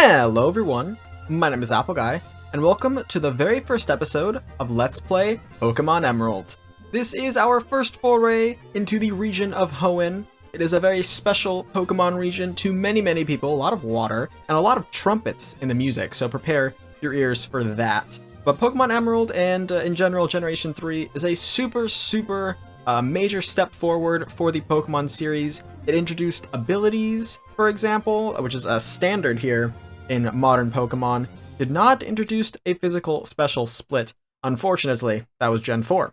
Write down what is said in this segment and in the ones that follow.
Hello everyone, my name is Apple Guy, and welcome to the very first episode of Let's Play Pokémon Emerald. This is our first foray into the region of Hoenn. It is a very special Pokémon region to many people, a lot of water, and a lot of trumpets in the music, so prepare your ears for that. But Pokémon Emerald and in general Generation 3 is a super major step forward for the Pokémon series. It introduced abilities, for example, which is a standard here in modern Pokémon. Did not introduce a physical special split. Unfortunately, that was Gen 4.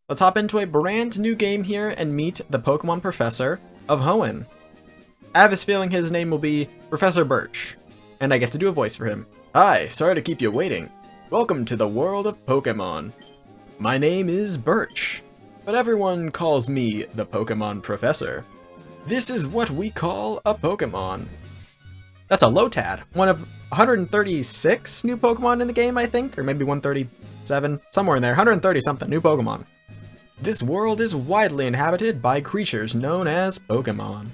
Let's hop into a brand new game here and meet the Pokémon Professor of Hoenn. I have this feeling his name will be Professor Birch, and I get to do a voice for him. Hi, sorry to keep you waiting. Welcome to the world of Pokémon. My name is Birch, but everyone calls me the Pokémon Professor. This is what we call a Pokémon. That's a Lotad, one of 136 new Pokemon in the game, I think, or maybe 137, somewhere in there, 130 something new Pokemon. This world is widely inhabited by creatures known as Pokemon.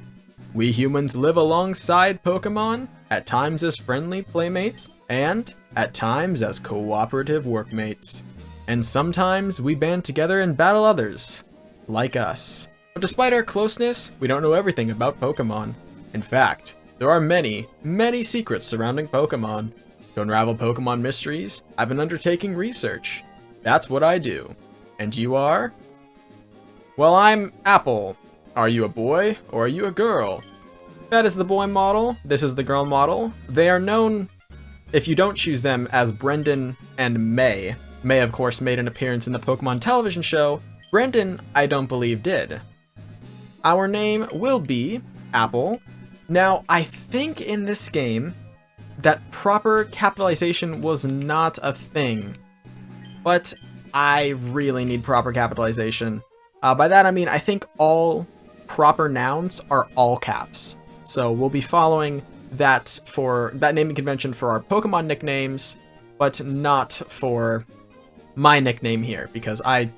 We humans live alongside Pokemon, at times as friendly playmates, and at times as cooperative workmates. And sometimes we band together and battle others, like us. But despite our closeness, we don't know everything about Pokemon. In fact, there are many secrets surrounding Pokemon. To unravel Pokemon mysteries, I've been undertaking research. That's what I do. And you are? Well, I'm Apple. Are you a boy or are you a girl? That is the boy model. This is the girl model. They are known, if you don't choose them, as Brendan and May. May, of course, made an appearance in the Pokemon television show. Brendan, I don't believe, did. Our name will be Apple. Now, I think in this game that proper capitalization was not a thing, but I really need proper capitalization. By that I mean I think all proper nouns are all caps. So we'll be following that for that naming convention for our Pokemon nicknames, but not for my nickname here because I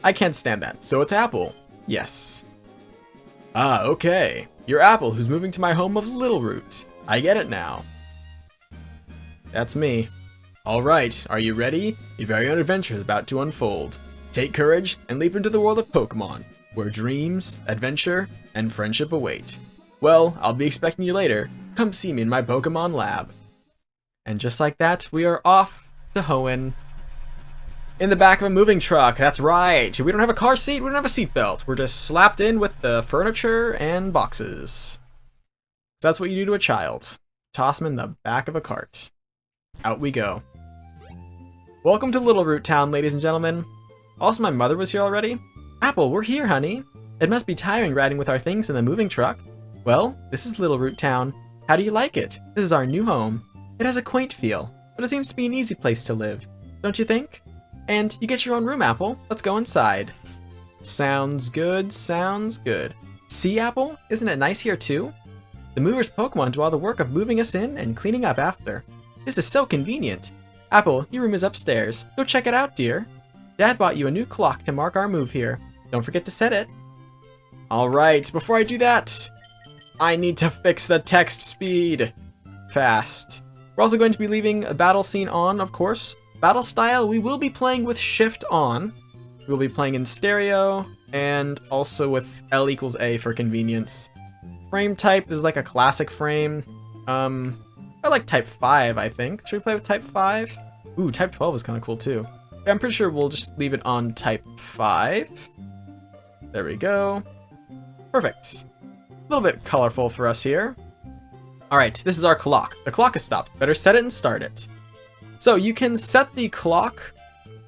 can't stand that. So it's Apple. Yes. Ah, okay. You're Apple, who's moving to my home of Littleroot. I get it now. That's me. Alright, are you ready? Your very own adventure is about to unfold. Take courage and leap into the world of Pokemon, where dreams, adventure, and friendship await. Well, I'll be expecting you later. Come see me in my Pokemon lab. And just like that, we are off to Hoenn. In the back of a moving truck, that's right. We don't have a car seat, we don't have a seatbelt. We're just slapped in with the furniture and boxes. So that's what you do to a child. Toss them in the back of a cart. Out we go. Welcome to Littleroot Town, ladies and gentlemen. Also, my mother was here already. Apple, we're here, honey. It must be tiring riding with our things in the moving truck. Well, this is Littleroot Town. How do you like it? This is our new home. It has a quaint feel, but it seems to be an easy place to live. Don't you think? And you get your own room, Apple. Let's go inside. Sounds good, sounds good. See, Apple? Isn't it nice here too? The movers Pokemon do all the work of moving us in and cleaning up after. This is so convenient. Apple, your room is upstairs. Go check it out, dear. Dad bought you a new clock to mark our move here. Don't forget to set it. Alright, before I do that, I need to fix the text speed. Fast. We're also going to be leaving a battle scene on, of course. Battle style, we will be playing with shift on. We'll be playing in stereo and also with L equals A for convenience. Frame type is like a classic frame. I like type 5, I think. Should we play with type 5? Ooh, type 12 is kind of cool too. Yeah, I'm pretty sure we'll just leave it on type 5. There we go. Perfect. A little bit colorful for us here. Alright, this is our clock. The clock is stopped. Better set it and start it. So you can set the clock.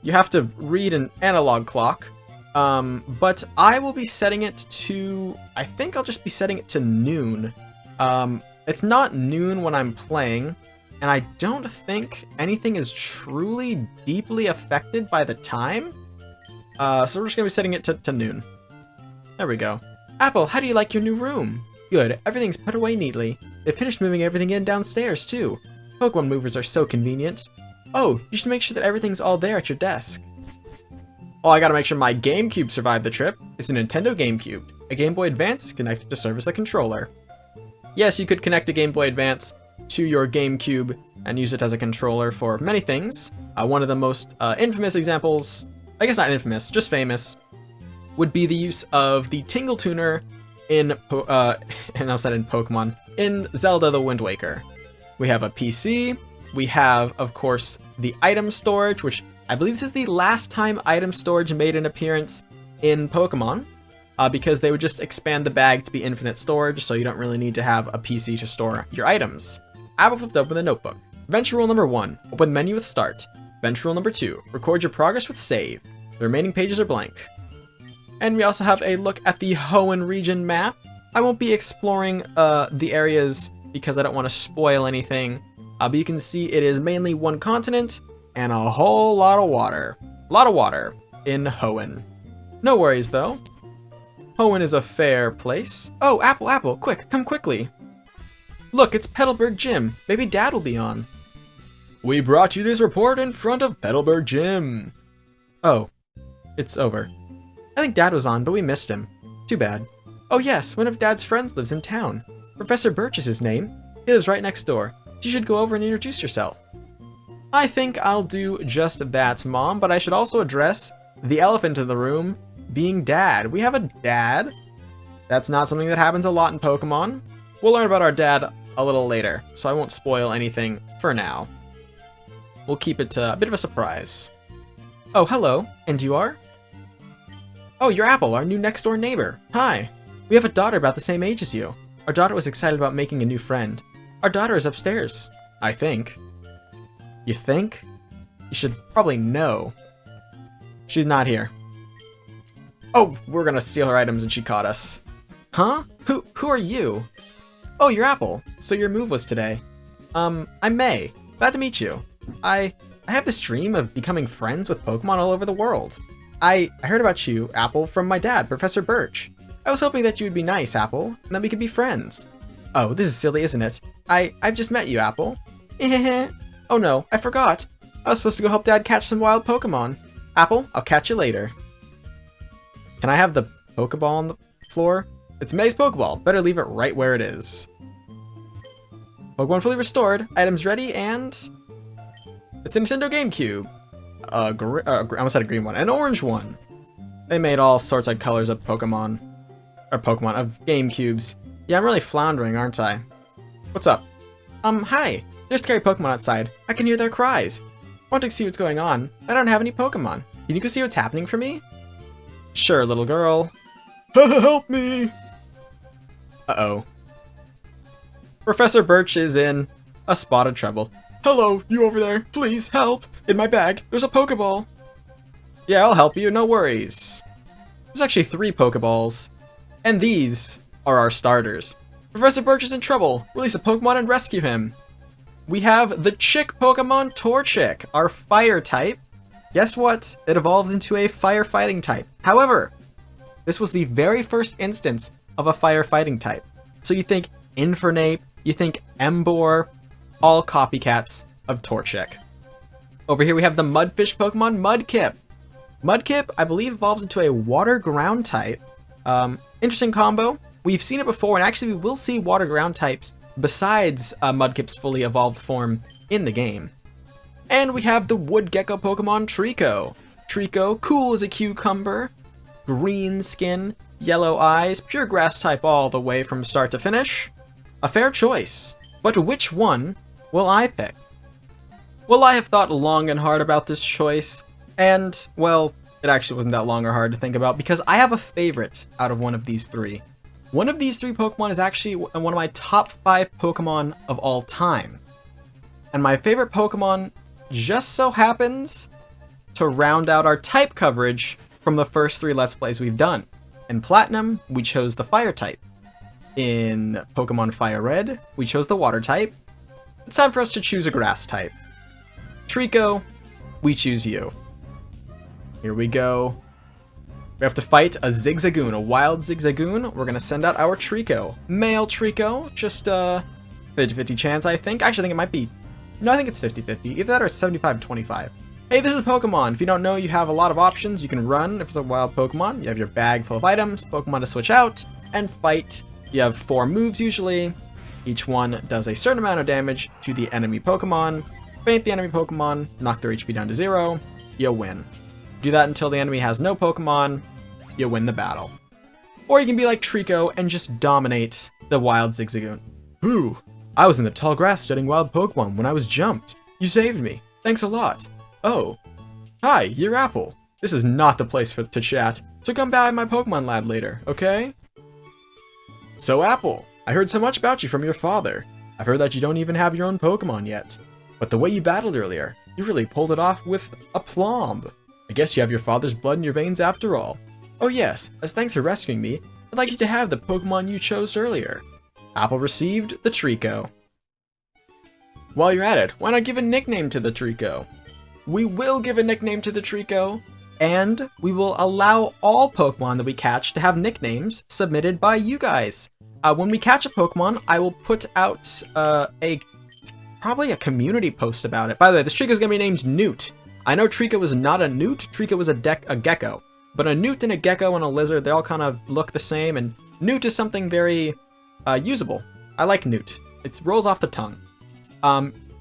You have to read an analog clock. But I will be setting it to, I think I'll just be setting it to noon. It's not noon when I'm playing, and I don't think anything is truly deeply affected by the time. So we're just gonna be setting it to noon. There we go. Apple, how do you like your new room? Good, everything's put away neatly. They finished moving everything in downstairs too. Pokemon movers are so convenient. Oh, you should make sure that everything's all there at your desk. Oh, I gotta make sure my GameCube survived the trip. It's a Nintendo GameCube. A Game Boy Advance is connected to serve as a controller. Yes, you could connect a Game Boy Advance to your GameCube and use it as a controller for many things. One of the most infamous examples, I guess not infamous, just famous, would be the use of the Tingle Tuner in Pokemon, in Zelda the Wind Waker. We have a PC, we have, of course, the item storage, which I believe this is the last time item storage made an appearance in Pokemon, because they would just expand the bag to be infinite storage, so you don't really need to have a PC to store your items. Apple flipped open the notebook. Adventure rule number 1, open the menu with start. Adventure rule number 2, record your progress with save. The remaining pages are blank. And we also have a look at the Hoenn region map. I won't be exploring the areas because I don't want to spoil anything, but you can see it is mainly one continent and a whole lot of water. A lot of water in Hoenn. No worries though. Hoenn is a fair place. Oh, Apple, quick, come quickly. Look, it's Petalburg Gym. Maybe Dad will be on. We brought you this report in front of Petalburg Gym. Oh, it's over. I think Dad was on, but we missed him. Too bad. Oh yes, one of Dad's friends lives in town. Professor Birch is his name. He lives right next door. You should go over and introduce yourself. I think I'll do just that, Mom, but I should also address the elephant in the room, being Dad. We have a dad. That's not something that happens a lot in Pokemon. We'll learn about our dad a little later, so I won't spoil anything for now. We'll keep it a bit of a surprise. Oh, hello. And you are? Oh, you're Apple, our new next-door neighbor. Hi. We have a daughter about the same age as you. Our daughter was excited about making a new friend. Our daughter is upstairs. I think. You think? You should probably know. She's not here. Oh, we're gonna steal her items and she caught us. Huh? Who are you? Oh, you're Apple. So your move was today. I'm May. Glad to meet you. I have this dream of becoming friends with Pokemon all over the world. I heard about you, Apple, from my dad, Professor Birch. I was hoping that you would be nice, Apple, and that we could be friends. Oh, this is silly, isn't it? I've just met you, Apple. Oh no, I forgot. I was supposed to go help Dad catch some wild Pokemon. Apple, I'll catch you later. Can I have the Pokeball on the floor? It's May's Pokeball. Better leave it right where it is. Pokemon fully restored. Items ready, and it's a Nintendo GameCube. I almost had a green one. An orange one. They made all sorts of colors of Pokemon. Of GameCubes. Yeah, I'm really floundering, aren't I? What's up? Hi. There's scary Pokemon outside. I can hear their cries. I want to see what's going on. I don't have any Pokemon. Can you go see what's happening for me? Sure, little girl. Help me! Uh-oh. Professor Birch is in a spot of trouble. Hello, you over there. Please, help. In my bag, there's a Pokeball. Yeah, I'll help you, no worries. There's actually 3 Pokeballs. And these are our starters. Professor Birch is in trouble. Release a Pokemon and rescue him. We have the Chick Pokemon Torchic, our fire type. Guess what? It evolves into a firefighting type. However, this was the very first instance of a firefighting type. So you think Infernape, you think Emboar, all copycats of Torchic. Over here we have the Mudfish Pokemon Mudkip. Mudkip, I believe, evolves into a water ground type. Interesting combo. We've seen it before, and actually we will see water ground types besides Mudkip's fully evolved form in the game. And we have the Wood Gecko Pokemon Trico. Trico, cool as a cucumber, green skin, yellow eyes, pure grass type all the way from start to finish. A fair choice. But which one will I pick? Well, I have thought long and hard about this choice, and, well, it actually wasn't that long or hard to think about because I have a favorite out of one of these 3. One of these 3 Pokemon is actually one of my top 5 Pokemon of all time. And my favorite Pokemon just so happens to round out our type coverage from the first 3 Let's Plays we've done. In Platinum, we chose the Fire type. In Pokemon FireRed, we chose the Water type. It's time for us to choose a Grass type. Trico, we choose you. Here we go. We have to fight a Zigzagoon, a wild Zigzagoon. We're gonna send out our Trico. Male Trico, just a 50-50 chance, I think. Actually, I think it might be... No, I think it's 50-50. Either that or 75-25. Hey, this is Pokemon. If you don't know, you have a lot of options. You can run if it's a wild Pokemon. You have your bag full of items, Pokemon to switch out, and fight. You have 4 moves usually. Each one does a certain amount of damage to the enemy Pokemon. Faint the enemy Pokemon, knock their HP down to 0, you win. Do that until the enemy has no Pokemon, you win the battle. Or you can be like Trico and just dominate the wild Zigzagoon. Ooh, I was in the tall grass studying wild Pokemon when I was jumped. You saved me. Thanks a lot. Oh. Hi, you're Apple. This is not the place to chat, so come by my Pokemon lab later, okay? So Apple, I heard so much about you from your father. I've heard that you don't even have your own Pokemon yet. But the way you battled earlier, you really pulled it off with aplomb. I guess you have your father's blood in your veins after all. Oh yes, as thanks for rescuing me, I'd like you to have the Pokemon you chose earlier. Apple received the Trico. While you're at it, why not give a nickname to the Trico? We will give a nickname to the Trico, and we will allow all Pokemon that we catch to have nicknames submitted by you guys. When we catch a Pokemon, I will put out probably a community post about it. By the way, this Trico is going to be named Newt. I know Trico is not a newt, Trico is a gecko. But a newt and a gecko and a lizard, they all kind of look the same, and newt is something very usable. I like newt. It rolls off the tongue.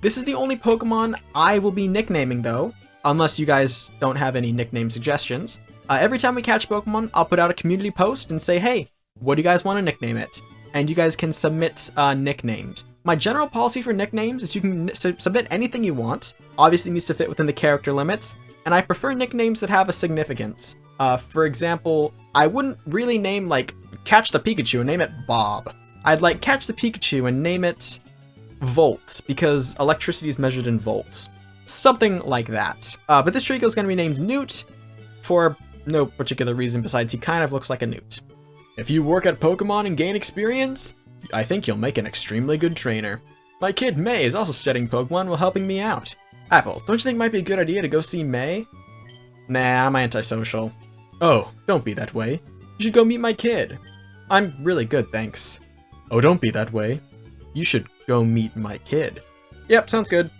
This is the only Pokemon I will be nicknaming, though, unless you guys don't have any nickname suggestions. Every time we catch Pokemon, I'll put out a community post and say, hey, what do you guys want to nickname it? And you guys can submit nicknames. My general policy for nicknames is you can submit anything you want. Obviously, it needs to fit within the character limits, and I prefer nicknames that have a significance. For example, I wouldn't really name, like, Catch the Pikachu and name it Bob. I'd like Catch the Pikachu and name it Volt, because electricity is measured in volts. Something like that. But this Trico is going to be named Newt for no particular reason besides he kind of looks like a newt. If you work at Pokemon and gain experience, I think you'll make an extremely good trainer. My kid May is also studying Pokemon while helping me out. Apple, don't you think it might be a good idea to go see May? Nah, I'm antisocial. Oh, don't be that way. You should go meet my kid. I'm really good, thanks. Oh, don't be that way. You should go meet my kid. Yep, sounds good.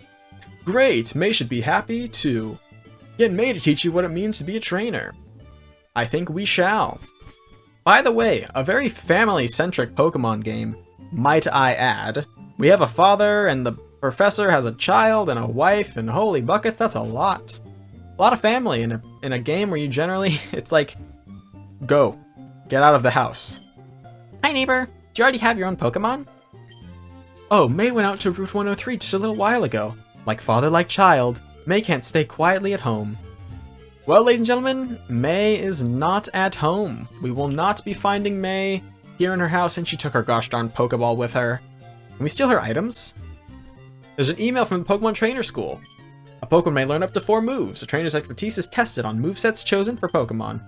Great, May should be happy too. Get May to teach you what it means to be a trainer. I think we shall. By the way, a very family-centric Pokemon game, might I add. We have a father, and the professor has a child and a wife, and holy buckets, that's a lot. A lot of family in a game where you generally, it's like, go, get out of the house. Hi neighbor, do you already have your own Pokemon? Oh, May went out to Route 103 just a little while ago. Like father, like child, May can't stay quietly at home. Well, ladies and gentlemen, May is not at home. We will not be finding May here in her house, and she took her gosh darn Pokeball with her. Can we steal her items? There's an email from the Pokemon Trainer School. A Pokemon may learn up to 4 moves. A trainer's expertise is tested on movesets chosen for Pokemon.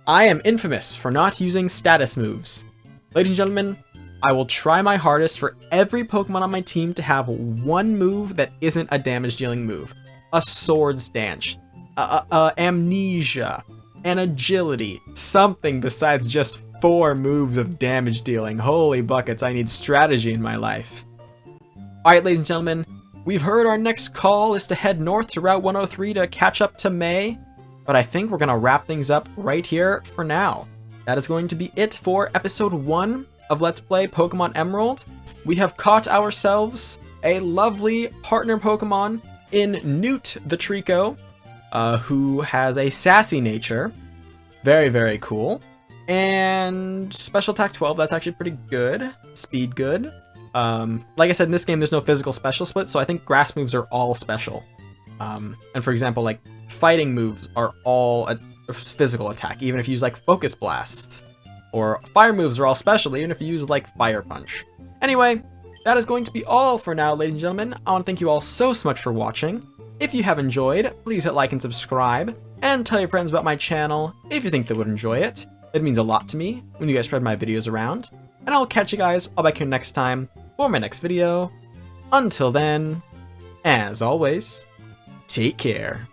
I am infamous for not using status moves. Ladies and gentlemen, I will try my hardest for every Pokemon on my team to have one move that isn't a damage-dealing move. A Swords Dance, Amnesia, an Agility, something besides just 4 moves of damage dealing. Holy buckets, I need strategy in my life. Alright, ladies and gentlemen, we've heard our next call is to head north to Route 103 to catch up to May, but I think we're going to wrap things up right here for now. That is going to be it for episode 1 of Let's Play Pokemon Emerald. We have caught ourselves a lovely partner Pokemon in Newt the Trico, who has a sassy nature. Very, very cool. And special attack 12, that's actually pretty good. Speed good. Like I said, in this game, there's no physical special split, so I think grass moves are all special. And for example, like, fighting moves are all a physical attack, even if you use, like, Focus Blast. Or fire moves are all special, even if you use, like, Fire Punch. Anyway, that is going to be all for now, ladies and gentlemen. I want to thank you all so much for watching. If you have enjoyed, please hit like and subscribe, and tell your friends about my channel if you think they would enjoy it. It means a lot to me when you guys spread my videos around. And I'll catch you guys all back here next time for my next video. Until then, as always, take care.